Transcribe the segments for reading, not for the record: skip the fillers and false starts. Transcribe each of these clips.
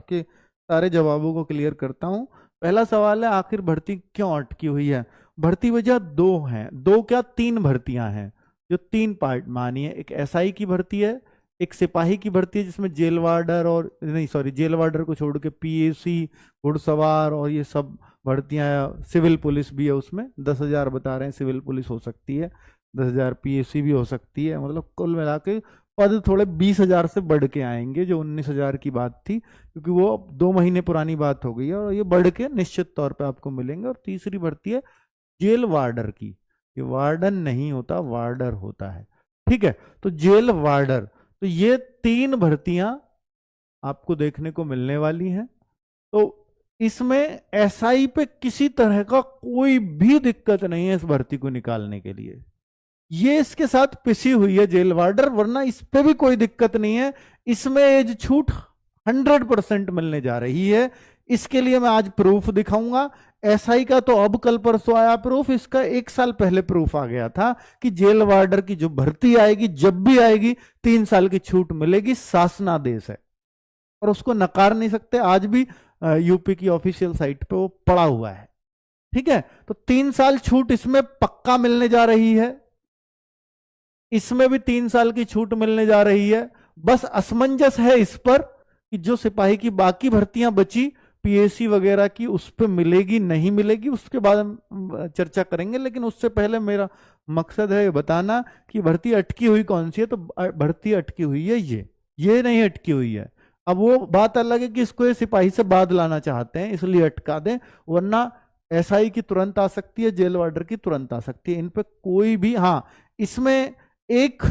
आपके सारे जवाबों को क्लियर करता हूं। पहला सवाल है, आखिर भर्ती क्यों अटकी हुई है? भर्ती वजह दो हैं, दो क्या तीन भर्तियां हैं जो तीन पार्ट मानिए। एक एसआई की भर्ती है, एक सिपाही की भर्ती है जिसमें जेल वार्डर और नहीं सॉरी जेल वार्डर को छोड़ के पीएसी, घुड़सवार और ये सब भर्तियां, सिविल पुलिस भी है उसमें। 10,000 बता रहे हैं सिविल पुलिस हो सकती है, 10,000 पीएसी भी हो सकती है। मतलब कुल मिला के पद थोड़े 20,000 से बढ़ के आएंगे, जो 19,000 की बात थी, क्योंकि वो अब 2 महीने पुरानी बात हो गई है और ये बढ़ के निश्चित तौर पे आपको मिलेंगे। और तीसरी भर्ती है जेल वार्डर की। ये वार्डन नहीं होता, वार्डर होता है, ठीक है। तो जेल वार्डर, तो ये तीन भर्तियां आपको देखने को मिलने वाली हैं। तो इसमें एसआई पे किसी तरह का कोई भी दिक्कत नहीं है इस भर्ती को निकालने के लिए। ये इसके साथ पिसी हुई है जेल वार्डर, वरना इस पे भी कोई दिक्कत नहीं है। इसमें एज छूट 100% मिलने जा रही है। इसके लिए मैं आज प्रूफ दिखाऊंगा। एसआई का तो अब कल परसों आया प्रूफ, इसका 1 साल पहले प्रूफ आ गया था कि जेल वार्डर की जो भर्ती आएगी, जब भी आएगी 3 साल की छूट मिलेगी। शासनादेश है और उसको नकार नहीं सकते। आज भी यूपी की ऑफिशियल साइट पे वो पड़ा हुआ है, ठीक है। तो 3 साल छूट इसमें पक्का मिलने जा रही है, इसमें भी 3 साल की छूट मिलने जा रही है। बस असमंजस है इस पर कि जो सिपाही की बाकी भर्तियां बची पीएसी वगैरह की, उस पर मिलेगी नहीं मिलेगी, उसके बाद हम चर्चा करेंगे। लेकिन उससे पहले मेरा मकसद है ये बताना कि भर्ती अटकी हुई कौन सी है। तो भर्ती अटकी हुई है ये नहीं अटकी हुई है। अब वो बात अलग है कि इसको ये सिपाही से बाद लाना चाहते हैं इसलिए अटका दें, वरना एसआई की तुरंत आ सकती है, जेल वार्डर की तुरंत आ सकती है। इन पे कोई भी, हाँ इसमें एक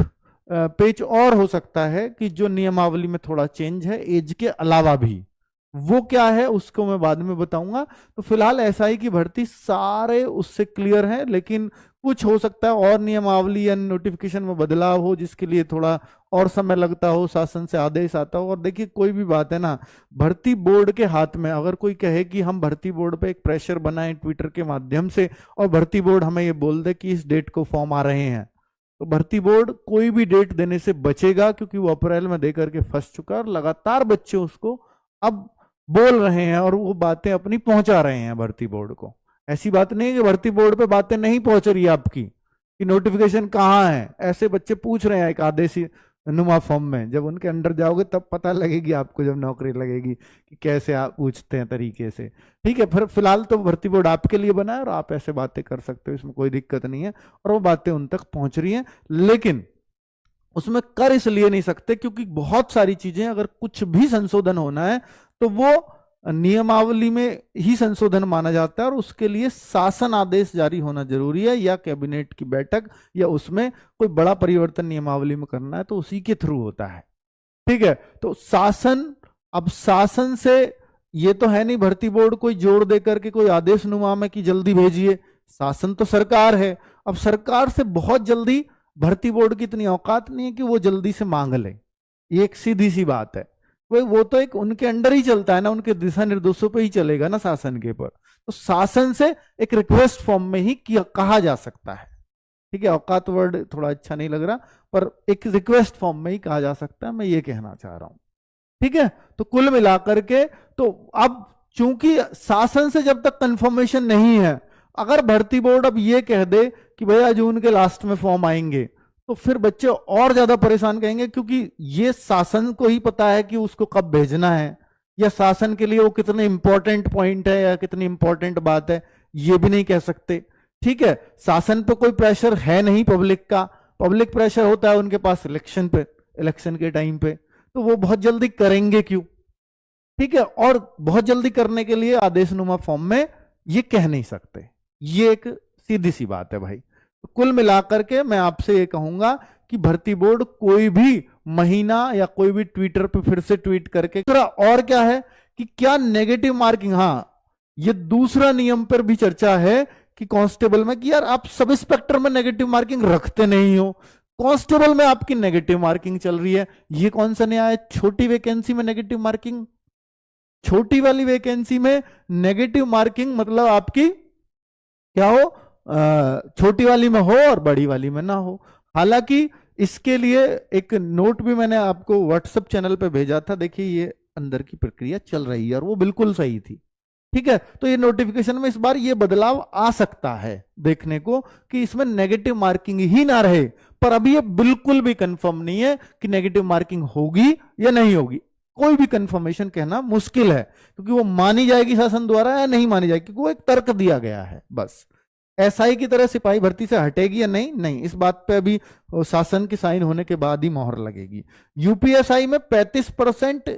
पेच और हो सकता है कि जो नियमावली में थोड़ा चेंज है एज के अलावा भी, वो क्या है उसको मैं बाद में बताऊंगा। तो फिलहाल एसआई की भर्ती सारे उससे क्लियर है, लेकिन कुछ हो सकता है और नियमावली या नोटिफिकेशन में बदलाव हो जिसके लिए थोड़ा और समय लगता हो, शासन से आदेश आता हो। और देखिए कोई भी बात है ना, भर्ती बोर्ड के हाथ में। अगर कोई कहे कि हम भर्ती बोर्ड पे एक प्रेशर बनाएं ट्विटर के माध्यम से और भर्ती बोर्ड हमें ये बोल दे कि इस डेट को फॉर्म आ रहे हैं, तो भर्ती बोर्ड कोई भी डेट देने से बचेगा, क्योंकि वो अप्रैल में दे करके फंस चुका है और लगातार बच्चे उसको अब बोल रहे हैं और वो बातें अपनी पहुंचा रहे हैं भर्ती बोर्ड को। ऐसी बात नहीं है कि भर्ती बोर्ड पे बातें नहीं पहुंच रही है आपकी कि नोटिफिकेशन कहाँ है। ऐसे बच्चे पूछ रहे हैं एक आदेशी नुमा फॉर्म में। जब उनके अंडर जाओगे तब पता लगेगी आपको, जब नौकरी लगेगी, कि कैसे आप पूछते हैं तरीके से, ठीक है। फिर फिलहाल तो भर्ती बोर्ड आपके लिए बना है और आप ऐसे बातें कर सकते हो, इसमें कोई दिक्कत नहीं है। और वो बातें उन तक पहुंच रही हैं, लेकिन उसमें कर इसलिए नहीं सकते क्योंकि बहुत सारी चीजें, अगर कुछ भी संशोधन होना है तो वो नियमावली में ही संशोधन माना जाता है और उसके लिए शासन आदेश जारी होना जरूरी है, या कैबिनेट की बैठक, या उसमें कोई बड़ा परिवर्तन नियमावली में करना है तो उसी के थ्रू होता है, ठीक है। तो शासन, अब शासन से ये तो है नहीं भर्ती बोर्ड कोई जोर दे करके कोई आदेश नुमा में कि जल्दी भेजिए। शासन तो सरकार है। अब सरकार से बहुत जल्दी भर्ती बोर्ड की इतनी औकात नहीं है कि वो जल्दी से मांग ले, ये एक सीधी सी बात है। वो तो एक उनके अंडर ही चलता है ना, उनके दिशा निर्देशों पे ही चलेगा ना शासन के पर। तो शासन से एक रिक्वेस्ट फॉर्म में ही कहा जा सकता है, ठीक है। औकात वर्ड थोड़ा अच्छा नहीं लग रहा, पर एक रिक्वेस्ट फॉर्म में ही कहा जा सकता है, मैं ये कहना चाह रहा हूं, ठीक है। तो कुल मिलाकर के, तो अब चूंकि शासन से जब तक कंफर्मेशन नहीं है, अगर भर्ती बोर्ड अब ये कह दे कि भैया जून के लास्ट में फॉर्म आएंगे, तो फिर बच्चे और ज्यादा परेशान कहेंगे, क्योंकि ये शासन को ही पता है कि उसको कब भेजना है, या शासन के लिए वो कितने इंपॉर्टेंट पॉइंट है या कितनी इंपॉर्टेंट बात है, ये भी नहीं कह सकते, ठीक है। शासन पे कोई प्रेशर है नहीं पब्लिक का, पब्लिक प्रेशर होता है उनके पास इलेक्शन पे, इलेक्शन के टाइम पे। तो वो बहुत जल्दी करेंगे क्यों, ठीक है। और बहुत जल्दी करने के लिए आदेशनुमा फॉर्म में ये कह नहीं सकते, ये एक सीधी सी बात है भाई। तो कुल मिलाकर के मैं आपसे ये कहूंगा कि भर्ती बोर्ड कोई भी महीना या कोई भी ट्विटर पे फिर से ट्वीट करके, और क्या है कि क्या नेगेटिव मार्किंग, हाँ ये दूसरा नियम पर भी चर्चा है कि कांस्टेबल में, कि यार आप सब इंस्पेक्टर में नेगेटिव मार्किंग रखते नहीं हो, कांस्टेबल में आपकी नेगेटिव मार्किंग चल रही है। ये कौन सा नया है? छोटी वैकेंसी में नेगेटिव मार्किंग, छोटी वाली वैकेंसी में नेगेटिव मार्किंग मतलब आपकी क्या हो, छोटी वाली में हो और बड़ी वाली में ना हो। हालांकि इसके लिए एक नोट भी मैंने आपको व्हाट्सएप चैनल पे भेजा था, देखिए ये अंदर की प्रक्रिया चल रही है और वो बिल्कुल सही थी। ठीक है, तो ये नोटिफिकेशन में इस बार ये बदलाव आ सकता है देखने को कि इसमें नेगेटिव मार्किंग ही ना रहे, पर अभी ये बिल्कुल भी कंफर्म नहीं है कि नेगेटिव मार्किंग होगी या नहीं होगी। कोई भी कंफर्मेशन कहना मुश्किल है, क्योंकि वो मानी जाएगी शासन द्वारा या नहीं मानी जाएगी, क्योंकि वो एक तर्क दिया गया है बस। एसआई की तरह सिपाही भर्ती से हटेगी या नहीं, नहीं, इस बात पे अभी शासन की साइन होने के बाद ही मोहर लगेगी। यूपीएसआई में 35%,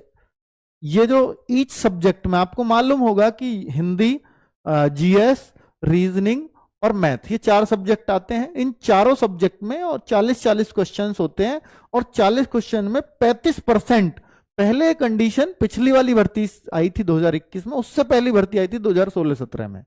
ये जो ईच सब्जेक्ट में आपको मालूम होगा कि हिंदी, जीएस, रीजनिंग और मैथ, ये 4 सब्जेक्ट आते हैं। इन चारों सब्जेक्ट में और 40-40 क्वेश्चंस होते हैं, और 40 क्वेश्चन में 35%। पहले कंडीशन पिछली वाली भर्ती आई थी 2021 में, उससे पहली भर्ती आई थी 2016-17 में।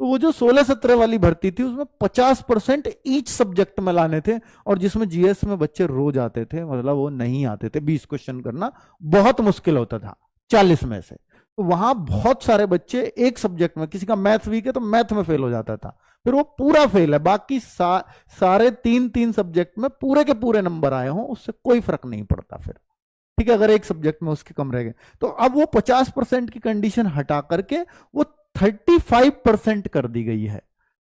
तो वो जो 16-17 वाली भर्ती थी उसमें 50% ईच सब्जेक्ट में लाने थे, और जिसमें जीएस में बच्चे रोज आते थे, मतलब वो नहीं आते थे। 20 क्वेश्चन करना बहुत मुश्किल होता था 40 में से। तो वहां बहुत सारे बच्चे एक सब्जेक्ट में, किसी का मैथ वीक है तो मैथ में फेल हो जाता था, फिर वो पूरा फेल है। बाकी सारे 3-3 सब्जेक्ट में पूरे के पूरे नंबर आए हों, उससे कोई फर्क नहीं पड़ता फिर। ठीक है, अगर एक सब्जेक्ट में उसके कम रह गए। तो अब वो 50% की कंडीशन हटा करके वो 35% कर दी गई है।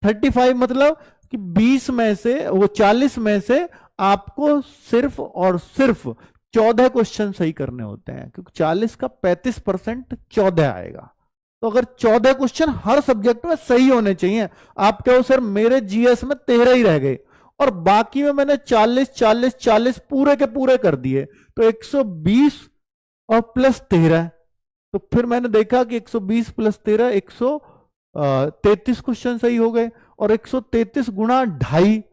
35 मतलब कि 20 में से, वो 40 में से आपको सिर्फ और सिर्फ 14 क्वेश्चन सही करने होते हैं, क्योंकि 40 का 35% 14 आएगा। तो अगर 14 क्वेश्चन हर सब्जेक्ट में सही होने चाहिए। आप कहो सर मेरे जीएस में 13 ही रह गए और बाकी में मैंने 40-40-40 पूरे के पूरे कर दिए, तो 120 और प्लस 13, तो फिर मैंने देखा कि 120 प्लस 13 133 क्वेश्चन सही हो गए, और 133 गुणा 2.5,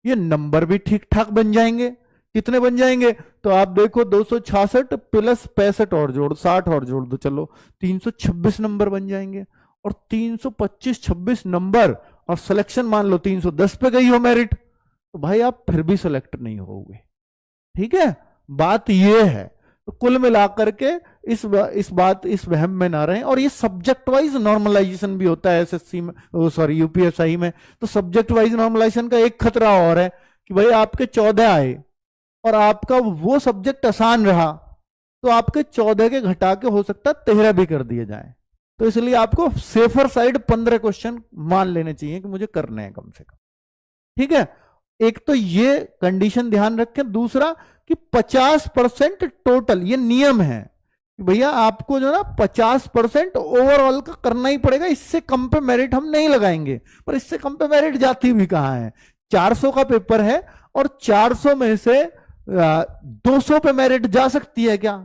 ये नंबर भी ठीक ठाक बन जाएंगे। कितने बन जाएंगे? तो आप देखो 266 प्लस 65 और जोड़, 60 और जोड़ दो, चलो 326 नंबर बन जाएंगे। और 325-26 नंबर और सिलेक्शन मान लो 310 पे गई हो मेरिट, तो भाई आप फिर भी सिलेक्ट नहीं होगे। ठीक है, बात ये है। तो कुल मिलाकर के इस वहम में ना रहें। और ये सब्जेक्ट वाइज नॉर्मलाइजेशन भी होता है एसएससी में, सॉरी यूपीएसआई में। तो सब्जेक्ट वाइज नॉर्मलाइजेशन का एक खतरा और है कि भाई आपके 14 आए और आपका वो सब्जेक्ट आसान रहा, तो आपके 14 के घटा के हो सकता है 13 भी कर दिए जाए। तो इसलिए आपको सेफर साइड 15 क्वेश्चन मान लेने चाहिए कि मुझे करने हैं कम से कम। ठीक है, एक तो ये कंडीशन ध्यान रखें। दूसरा कि 50% टोटल, ये नियम है कि भैया आपको जो ना 50% ओवरऑल का करना ही पड़ेगा, इससे कम पे मेरिट हम नहीं लगाएंगे। पर इससे कम पे मेरिट जाती भी कहां है? 400 का पेपर है और 400 में से 200 पे मेरिट जा सकती है क्या?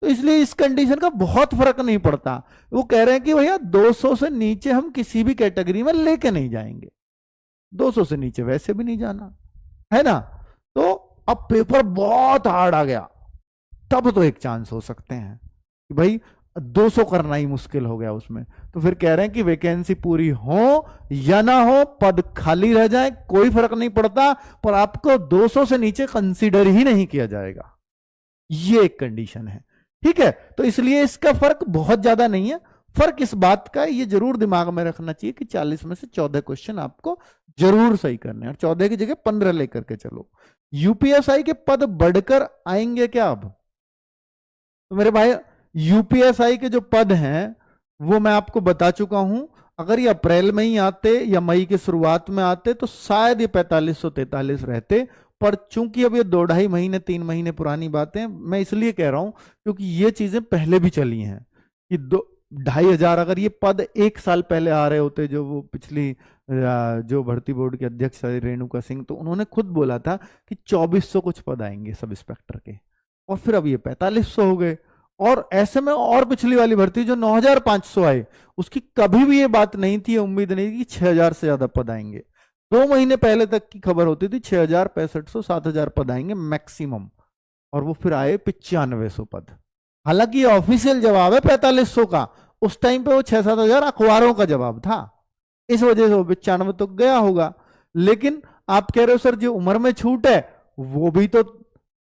तो इसलिए इस कंडीशन का बहुत फर्क नहीं पड़ता। वो कह रहे हैं कि भैया 200 से नीचे हम किसी भी कैटेगरी में लेके नहीं जाएंगे, 200 से नीचे वैसे भी नहीं जाना है ना। तो अब पेपर बहुत हार्ड आ गया, तब तो एक चांस हो सकते हैं कि भाई 200 करना ही मुश्किल हो गया उसमें। तो फिर कह रहे हैं कि वैकेंसी पूरी हो या ना हो, पद खाली रह जाए, कोई फर्क नहीं पड़ता, पर आपको 200 से नीचे कंसीडर ही नहीं किया जाएगा। ये एक कंडीशन है। ठीक है, तो इसलिए इसका फर्क बहुत ज्यादा नहीं है। फर्क इस बात का, ये जरूर दिमाग में रखना चाहिए कि 40 में से 14 क्वेश्चन आपको जरूर सही करने हैं, और 14 की जगह 15 लेकर के चलो। यूपीएसआई के पद बढ़कर आएंगे क्या अब? तो मेरे भाई यूपीएसआई के जो पद हैं वो मैं आपको बता चुका हूं। अगर ये अप्रैल में ही आते या मई के शुरुआत में आते तो शायद ये 4543 रहते, पर चूंकि अब ये 2-2.5 महीने 3 महीने पुरानी बातें, मैं इसलिए कह रहा हूं क्योंकि ये चीजें पहले भी चली हैं कि 2,500, अगर ये पद 1 साल पहले आ रहे होते, जो वो पिछली जो भर्ती बोर्ड के अध्यक्ष रेणुका सिंह, तो उन्होंने खुद बोला था कि 2400 कुछ पद आएंगे सब इंस्पेक्टर के, और फिर अब ये 4500 हो गए। और ऐसे में और पिछली वाली भर्ती जो 9500 आए, उसकी कभी भी ये बात नहीं थी, उम्मीद नहीं थी कि 6000 से ज्यादा पद आएंगे। 2 महीने पहले तक की खबर होती थी 6000, 6500, 7000 पद आएंगे मैक्सिमम, और वो फिर आए 9500 पद। हालांकि ये ऑफिशियल जवाब है 4500 का, उस टाइम पे वो 6-7 हजार अखबारों का जवाब था, इस वजह से वो 95 तो गया होगा। लेकिन आप कह रहे हो सर जो उम्र में छूट है वो भी तो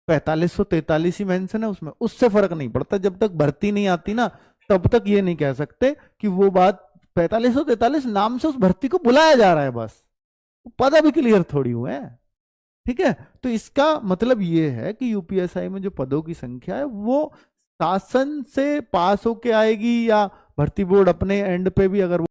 4543 ही मेंशन है उसमें, उससे फर्क नहीं पड़ता। जब तक भर्ती नहीं आती ना, तब तक ये नहीं कह सकते कि वो बात 4543 नाम से उस भर्ती को बुलाया जा रहा है, बस पद अभी क्लियर थोड़ी हुए है। ठीक है, तो इसका मतलब ये है कि यूपीएसआई में जो पदों की संख्या है वो शासन से पास होके आएगी या भर्ती बोर्ड अपने एंड पे भी अगर